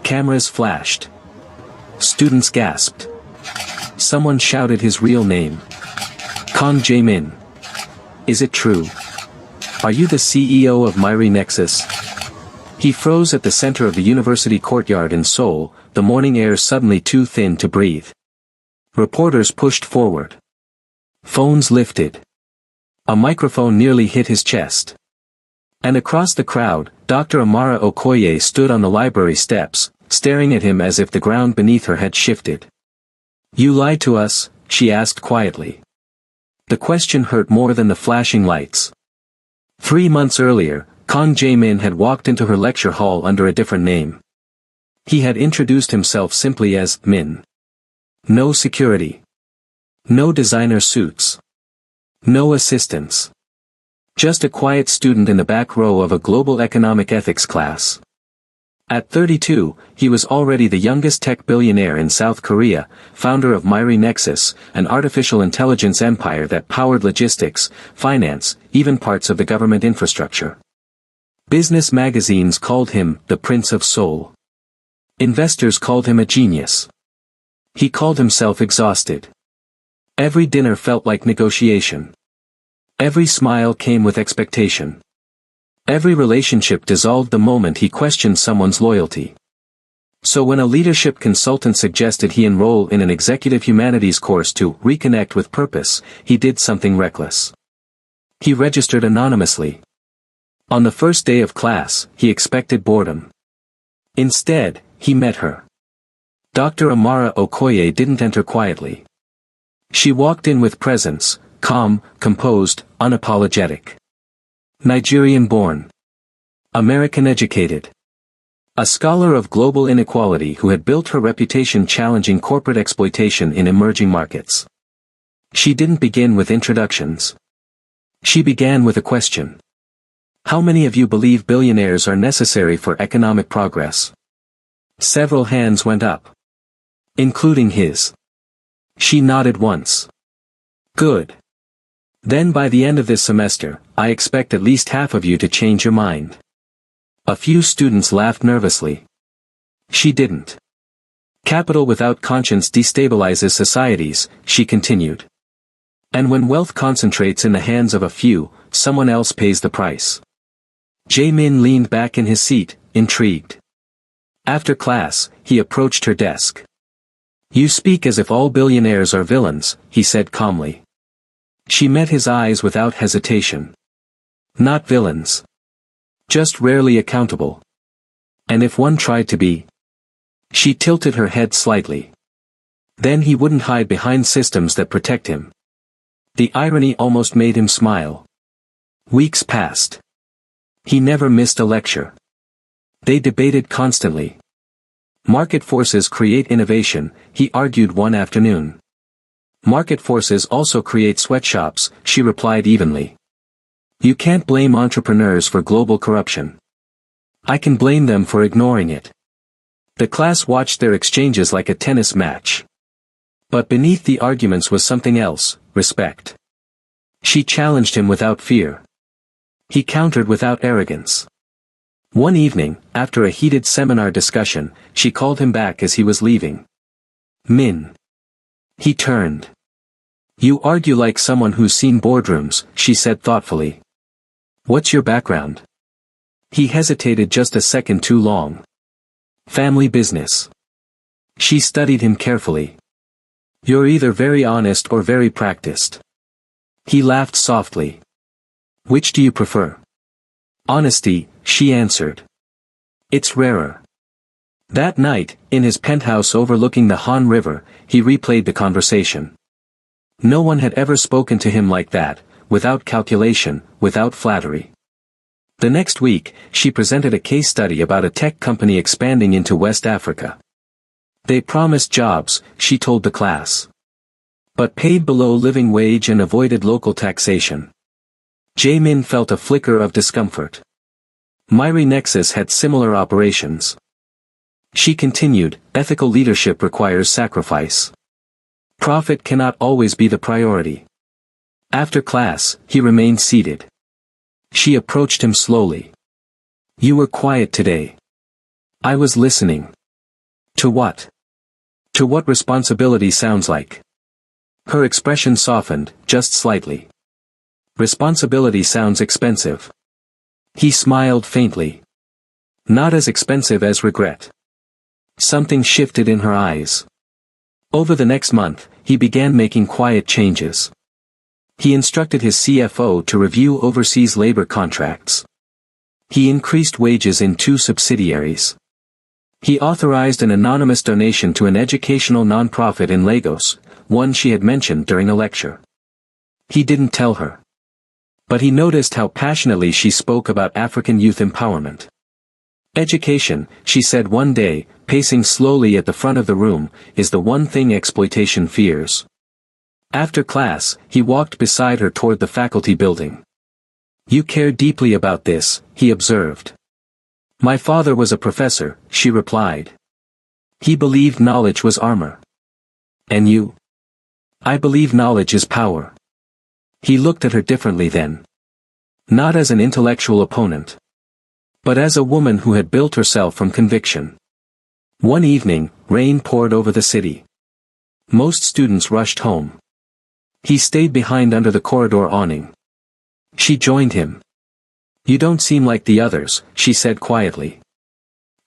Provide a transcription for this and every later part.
Cameras flashed. Students gasped. Someone shouted his real name. Kang Jae-min. Is it true? Are you the CEO of Myri Nexus? He froze at the center of the university courtyard in Seoul, the morning air suddenly too thin to breathe. Reporters pushed forward. Phones lifted. A microphone nearly hit his chest. And across the crowd, Dr. Amara Okoye stood on the library steps, staring at him as if the ground beneath her had shifted. You lied to us, she asked quietly. The question hurt more than the flashing lights. 3 months earlier, Kang Jae-min had walked into her lecture hall under a different name. He had introduced himself simply as Min. No security. No designer suits. No assistants. Just a quiet student in the back row of a global economic ethics class. At 32, he was already the youngest tech billionaire in South Korea, founder of Myri Nexus, an artificial intelligence empire that powered logistics, finance, even parts of the government infrastructure. Business magazines called him the Prince of Seoul. Investors called him a genius. He called himself exhausted. Every dinner felt like negotiation. Every smile came with expectation. Every relationship dissolved the moment he questioned someone's loyalty. So when a leadership consultant suggested he enroll in an executive humanities course to reconnect with purpose, he did something reckless. He registered anonymously. On the first day of class, he expected boredom. Instead, he met her. Dr. Amara Okoye didn't enter quietly. She walked in with presence, calm, composed, unapologetic. Nigerian-born. American-educated. A scholar of global inequality who had built her reputation challenging corporate exploitation in emerging markets. She didn't begin with introductions. She began with a question. How many of you believe billionaires are necessary for economic progress? Several hands went up. Including his. She nodded once. Good. Then by the end of this semester, I expect at least half of you to change your mind. A few students laughed nervously. She didn't. Capital without conscience destabilizes societies, she continued. And when wealth concentrates in the hands of a few, someone else pays the price. Jae-min leaned back in his seat, intrigued. After class, he approached her desk. You speak as if all billionaires are villains, he said calmly. She met his eyes without hesitation. Not villains. Just rarely accountable. And if one tried to be? She tilted her head slightly. Then he wouldn't hide behind systems that protect him. The irony almost made him smile. Weeks passed. He never missed a lecture. They debated constantly. Market forces create innovation, he argued one afternoon. Market forces also create sweatshops, she replied evenly. You can't blame entrepreneurs for global corruption. I can blame them for ignoring it. The class watched their exchanges like a tennis match. But beneath the arguments was something else, respect. She challenged him without fear. He countered without arrogance. One evening, after a heated seminar discussion, she called him back as he was leaving. Min. He turned. You argue like someone who's seen boardrooms, she said thoughtfully. What's your background? He hesitated just a second too long. Family business. She studied him carefully. You're either very honest or very practiced. He laughed softly. Which do you prefer? Honesty, she answered. It's rarer. That night, in his penthouse overlooking the Han River, he replayed the conversation. No one had ever spoken to him like that, without calculation, without flattery. The next week, she presented a case study about a tech company expanding into West Africa. They promised jobs, she told the class. But paid below living wage and avoided local taxation. Jae-min felt a flicker of discomfort. Myri Nexus had similar operations. She continued, ethical leadership requires sacrifice. Profit cannot always be the priority. After class, he remained seated. She approached him slowly. You were quiet today. I was listening. To what? To what responsibility sounds like. Her expression softened, just slightly. Responsibility sounds expensive. He smiled faintly. Not as expensive as regret. Something shifted in her eyes. Over the next month, he began making quiet changes. He instructed his CFO to review overseas labor contracts. He increased wages in 2 subsidiaries. He authorized an anonymous donation to an educational nonprofit in Lagos, one she had mentioned during a lecture. He didn't tell her. But he noticed how passionately she spoke about African youth empowerment. Education, she said one day, pacing slowly at the front of the room, is the one thing exploitation fears. After class, he walked beside her toward the faculty building. You care deeply about this, he observed. My father was a professor, she replied. He believed knowledge was armor. And you? I believe knowledge is power. He looked at her differently then. Not as an intellectual opponent. But as a woman who had built herself from conviction. One evening, rain poured over the city. Most students rushed home. He stayed behind under the corridor awning. She joined him. You don't seem like the others, she said quietly.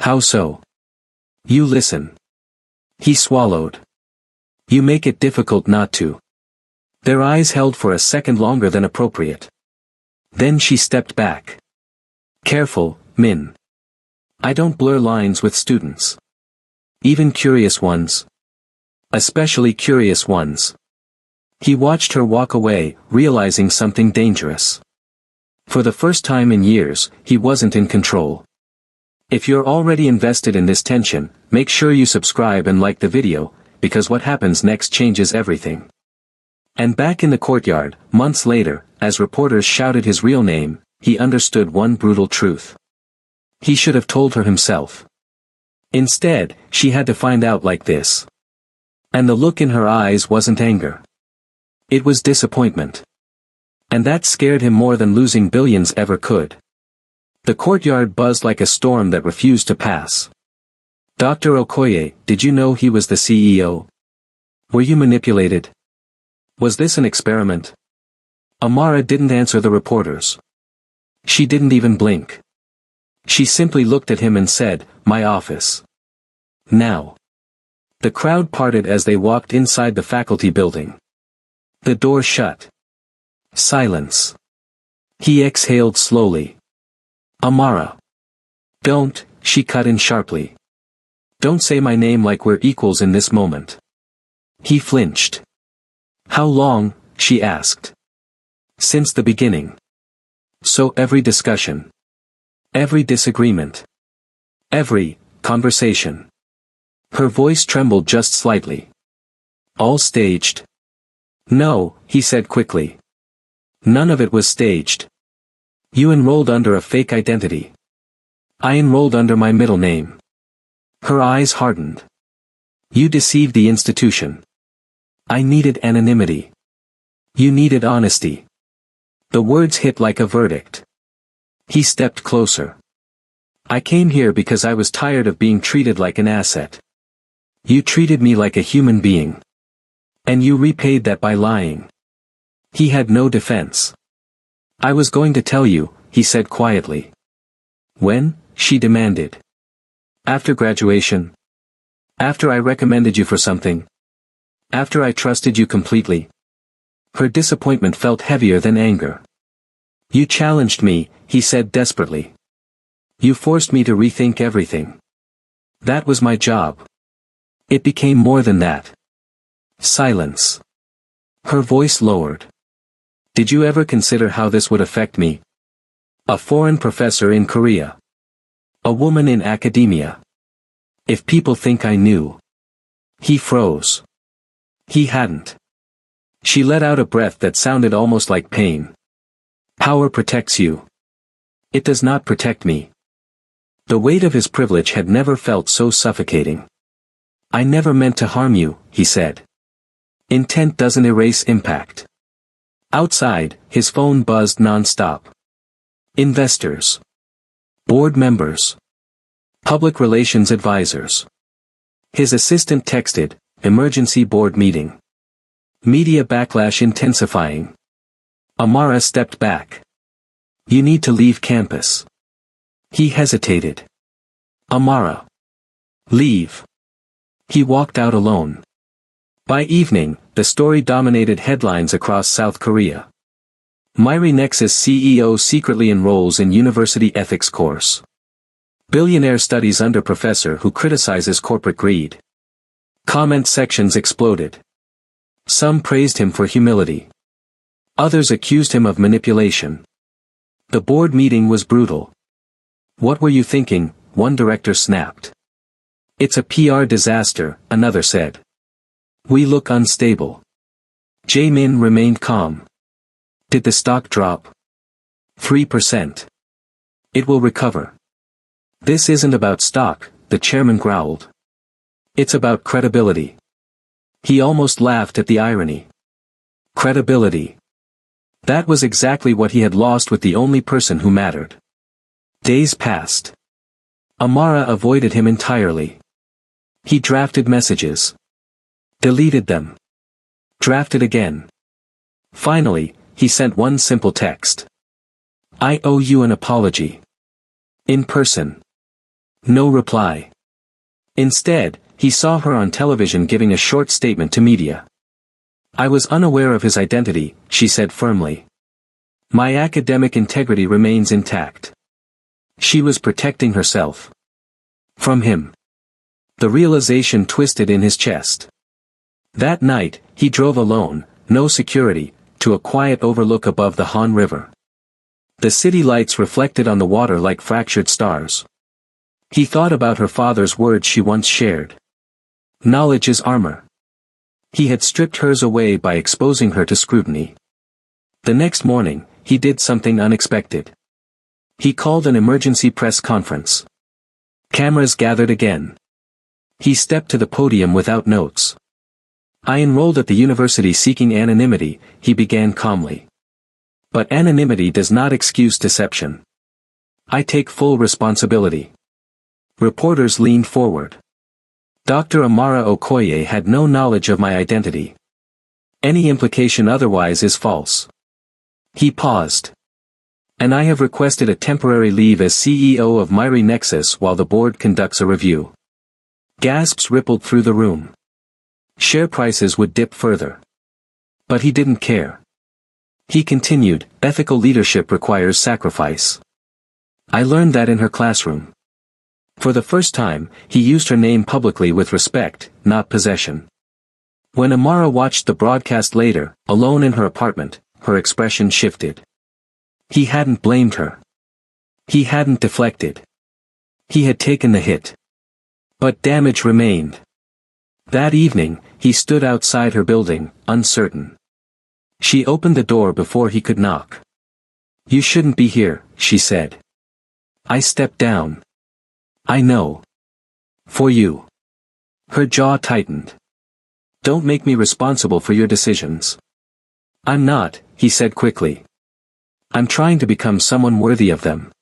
How so? You listen. He swallowed. You make it difficult not to. Their eyes held for a second longer than appropriate. Then she stepped back. Careful, Min. I don't blur lines with students. Even curious ones. Especially curious ones. He watched her walk away, realizing something dangerous. For the first time in years, he wasn't in control. If you're already invested in this tension, make sure you subscribe and like the video, because what happens next changes everything. And back in the courtyard, months later, as reporters shouted his real name, he understood one brutal truth. He should have told her himself. Instead, she had to find out like this. And the look in her eyes wasn't anger. It was disappointment. And that scared him more than losing billions ever could. The courtyard buzzed like a storm that refused to pass. Dr. Okoye, did you know he was the CEO? Were you manipulated? Was this an experiment? Amara didn't answer the reporters. She didn't even blink. She simply looked at him and said, my office. Now. The crowd parted as they walked inside the faculty building. The door shut. Silence. He exhaled slowly. Amara. Don't, she cut in sharply. Don't say my name like we're equals in this moment. He flinched. How long, she asked. Since the beginning. So every discussion. Every disagreement. Every conversation. Her voice trembled just slightly. All staged. No, he said quickly. None of it was staged. You enrolled under a fake identity. I enrolled under my middle name. Her eyes hardened. You deceived the institution. I needed anonymity. You needed honesty. The words hit like a verdict. He stepped closer. I came here because I was tired of being treated like an asset. You treated me like a human being. And you repaid that by lying. He had no defense. I was going to tell you, he said quietly. When? She demanded. After graduation. After I recommended you for something. After I trusted you completely. Her disappointment felt heavier than anger. You challenged me, he said desperately. You forced me to rethink everything. That was my job. It became more than that. Silence. Her voice lowered. Did you ever consider how this would affect me? A foreign professor in Korea. A woman in academia. If people think I knew. He froze. He hadn't. She let out a breath that sounded almost like pain. Power protects you. It does not protect me. The weight of his privilege had never felt so suffocating. I never meant to harm you, he said. Intent doesn't erase impact. Outside, his phone buzzed non-stop. Investors. Board members. Public relations advisors. His assistant texted, "Emergency board meeting. Media backlash intensifying." Amara stepped back. "You need to leave campus." He hesitated. "Amara. Leave." He walked out alone. By evening, the story dominated headlines across South Korea. Myri Nexus CEO secretly enrolls in university ethics course. Billionaire studies under professor who criticizes corporate greed. Comment sections exploded. Some praised him for humility. Others accused him of manipulation. The board meeting was brutal. "What were you thinking?" one director snapped. "It's a PR disaster," another said. "We look unstable." Jae-min remained calm. "Did the stock drop?" 3%. "It will recover." "This isn't about stock," the chairman growled. "It's about credibility." He almost laughed at the irony. Credibility. That was exactly what he had lost with the only person who mattered. Days passed. Amara avoided him entirely. He drafted messages. Deleted them. Drafted again. Finally, he sent one simple text. "I owe you an apology. In person." No reply. Instead, he saw her on television giving a short statement to media. "I was unaware of his identity," she said firmly. "My academic integrity remains intact." She was protecting herself. From him. The realization twisted in his chest. That night, he drove alone, no security, to a quiet overlook above the Han River. The city lights reflected on the water like fractured stars. He thought about her father's words she once shared. "Knowledge is armor." He had stripped hers away by exposing her to scrutiny. The next morning, he did something unexpected. He called an emergency press conference. Cameras gathered again. He stepped to the podium without notes. "I enrolled at the university seeking anonymity," he began calmly. "But anonymity does not excuse deception. I take full responsibility." Reporters leaned forward. "Dr. Amara Okoye had no knowledge of my identity. Any implication otherwise is false." He paused. "And I have requested a temporary leave as CEO of Myri Nexus while the board conducts a review." Gasps rippled through the room. Share prices would dip further. But he didn't care. He continued, "Ethical leadership requires sacrifice. I learned that in her classroom." For the first time, he used her name publicly with respect, not possession. When Amara watched the broadcast later, alone in her apartment, her expression shifted. He hadn't blamed her. He hadn't deflected. He had taken the hit. But damage remained. That evening, he stood outside her building, uncertain. She opened the door before he could knock. "You shouldn't be here," she said. "I stepped down." "I know. For you." Her jaw tightened. "Don't make me responsible for your decisions." "I'm not," he said quickly. "I'm trying to become someone worthy of them."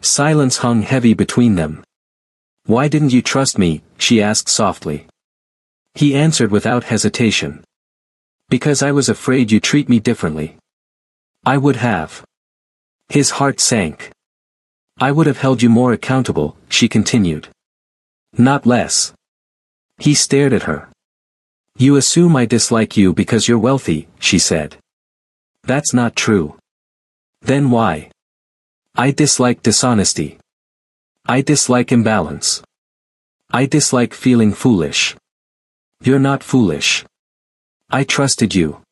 Silence hung heavy between them. "Why didn't you trust me?" she asked softly. He answered without hesitation. "Because I was afraid you'd treat me differently." "I would have." His heart sank. "I would have held you more accountable," she continued. "Not less." He stared at her. "You assume I dislike you because you're wealthy," she said. "That's not true." "Then why?" "I dislike dishonesty. I dislike imbalance. I dislike feeling foolish." "You're not foolish. I trusted you."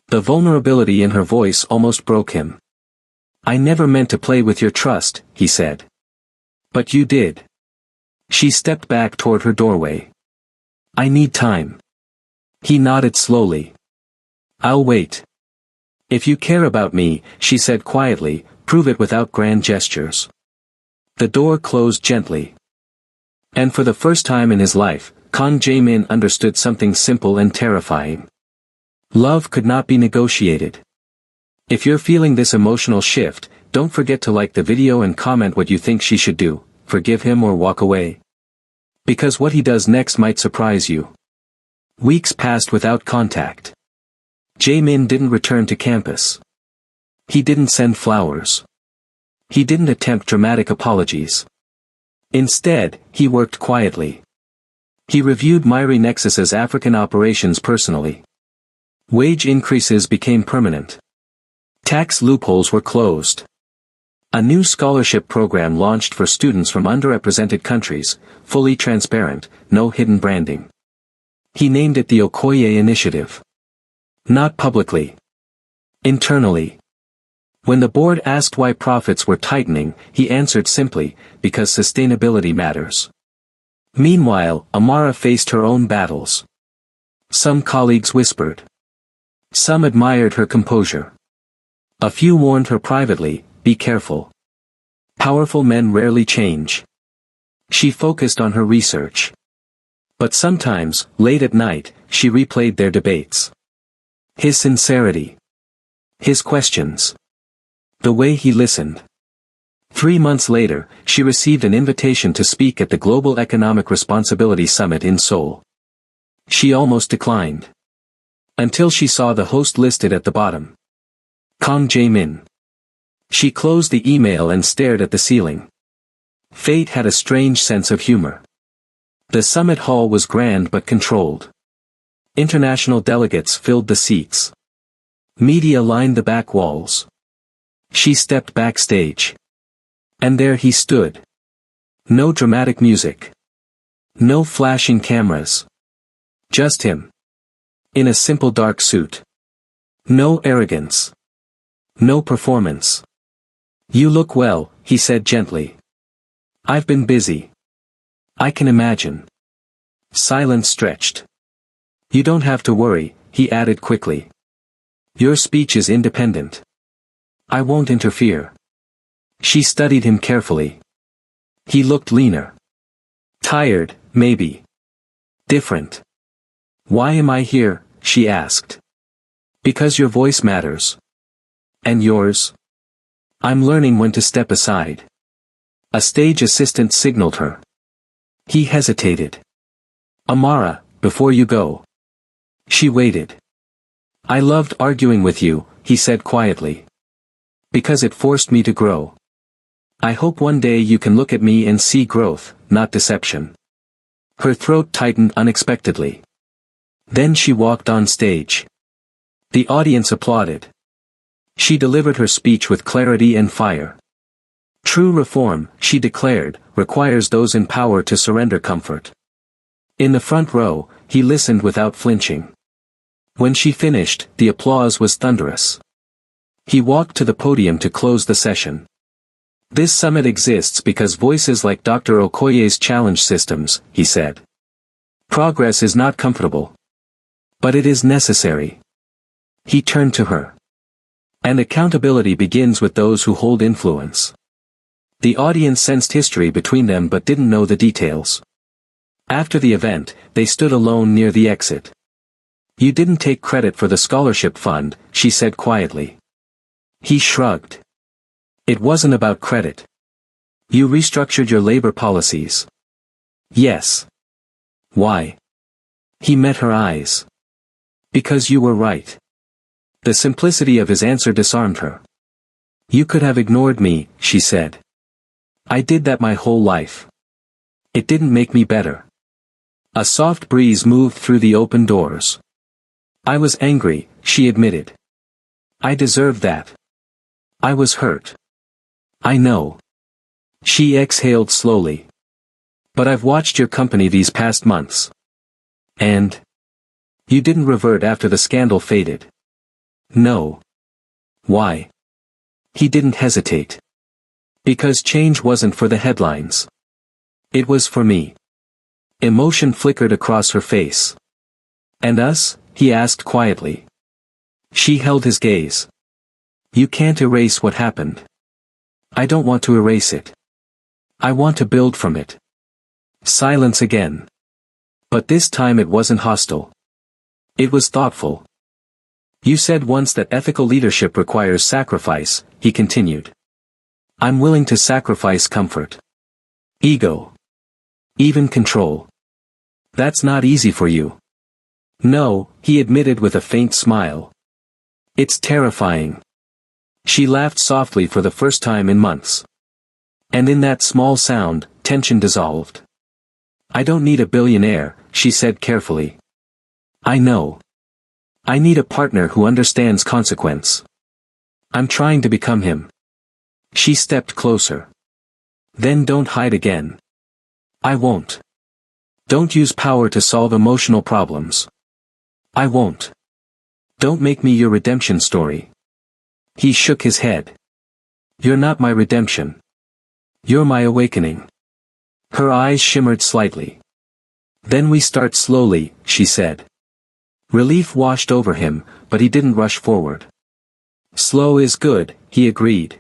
The vulnerability in her voice almost broke him. "I never meant to play with your trust," he said. "But you did." She stepped back toward her doorway. "I need time." He nodded slowly. "I'll wait." "If you care about me," she said quietly, "prove it without grand gestures." The door closed gently. And for the first time in his life, Kon Jae-min understood something simple and terrifying. Love could not be negotiated. If you're feeling this emotional shift, don't forget to like the video and comment what you think she should do, forgive him or walk away. Because what he does next might surprise you. Weeks passed without contact. Jae-min didn't return to campus. He didn't send flowers. He didn't attempt dramatic apologies. Instead, he worked quietly. He reviewed Myri Nexus's African operations personally. Wage increases became permanent. Tax loopholes were closed. A new scholarship program launched for students from underrepresented countries, fully transparent, no hidden branding. He named it the Okoye Initiative. Not publicly. Internally. When the board asked why profits were tightening, he answered simply, because sustainability matters. Meanwhile, Amara faced her own battles. Some colleagues whispered. Some admired her composure. A few warned her privately, be careful. Powerful men rarely change. She focused on her research. But sometimes, late at night, she replayed their debates. His sincerity. His questions. The way he listened. 3 months later, she received an invitation to speak at the Global Economic Responsibility Summit in Seoul. She almost declined. Until she saw the host listed at the bottom. Kang Jae-min. She closed the email and stared at the ceiling. Fate had a strange sense of humor. The summit hall was grand but controlled. International delegates filled the seats. Media lined the back walls. She stepped backstage. And there he stood. No dramatic music. No flashing cameras. Just him. In a simple dark suit. No arrogance. No performance. You look well, he said gently. I've been busy. I can imagine. Silence stretched. You don't have to worry, he added quickly. Your speech is independent. I won't interfere. She studied him carefully. He looked leaner. Tired, maybe. Different. Why am I here, she asked. Because your voice matters. And yours? I'm learning when to step aside. A stage assistant signaled her. He hesitated. Amara, before you go. She waited. I loved arguing with you, he said quietly. Because it forced me to grow. I hope one day you can look at me and see growth, not deception. Her throat tightened unexpectedly. Then she walked on stage. The audience applauded. She delivered her speech with clarity and fire. True reform, she declared, requires those in power to surrender comfort. In the front row, he listened without flinching. When she finished, the applause was thunderous. He walked to the podium to close the session. This summit exists because voices like Dr. Okoye's challenge systems, he said. Progress is not comfortable. But it is necessary. He turned to her. And accountability begins with those who hold influence. The audience sensed history between them but didn't know the details. After the event, they stood alone near the exit. You didn't take credit for the scholarship fund, she said quietly. He shrugged. It wasn't about credit. You restructured your labor policies. Yes. Why? He met her eyes. Because you were right. The simplicity of his answer disarmed her. You could have ignored me, she said. I did that my whole life. It didn't make me better. A soft breeze moved through the open doors. I was angry, she admitted. I deserved that. I was hurt. I know. She exhaled slowly. But I've watched your company these past months. And? You didn't revert after the scandal faded. No. Why? He didn't hesitate. Because change wasn't for the headlines. It was for me. Emotion flickered across her face. And us? He asked quietly. She held his gaze. You can't erase what happened. I don't want to erase it. I want to build from it. Silence again. But this time it wasn't hostile. It was thoughtful. You said once that ethical leadership requires sacrifice, he continued. I'm willing to sacrifice comfort. Ego. Even control. That's not easy for you. No, he admitted with a faint smile. It's terrifying. She laughed softly for the first time in months. And in that small sound, tension dissolved. I don't need a billionaire, she said carefully. I know. I need a partner who understands consequence. I'm trying to become him. She stepped closer. Then don't hide again. I won't. Don't use power to solve emotional problems. I won't. Don't make me your redemption story. He shook his head. You're not my redemption. You're my awakening. Her eyes shimmered slightly. Then we start slowly, she said. Relief washed over him, but he didn't rush forward. Slow is good, he agreed.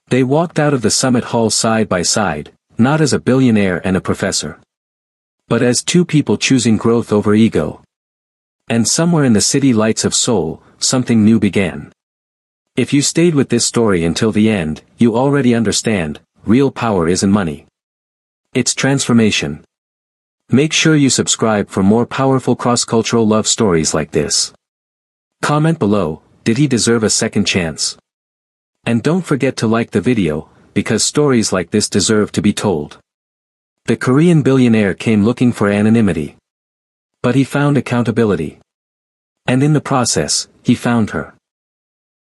They walked out of the summit hall side by side, not as a billionaire and a professor, but as two people choosing growth over ego. And somewhere in the city lights of Seoul, something new began. If you stayed with this story until the end, you already understand, real power isn't money. It's transformation. Make sure you subscribe for more powerful cross-cultural love stories like this. Comment below, did he deserve a second chance? And don't forget to like the video, because stories like this deserve to be told. The Korean billionaire came looking for anonymity. But he found accountability. And in the process, he found her.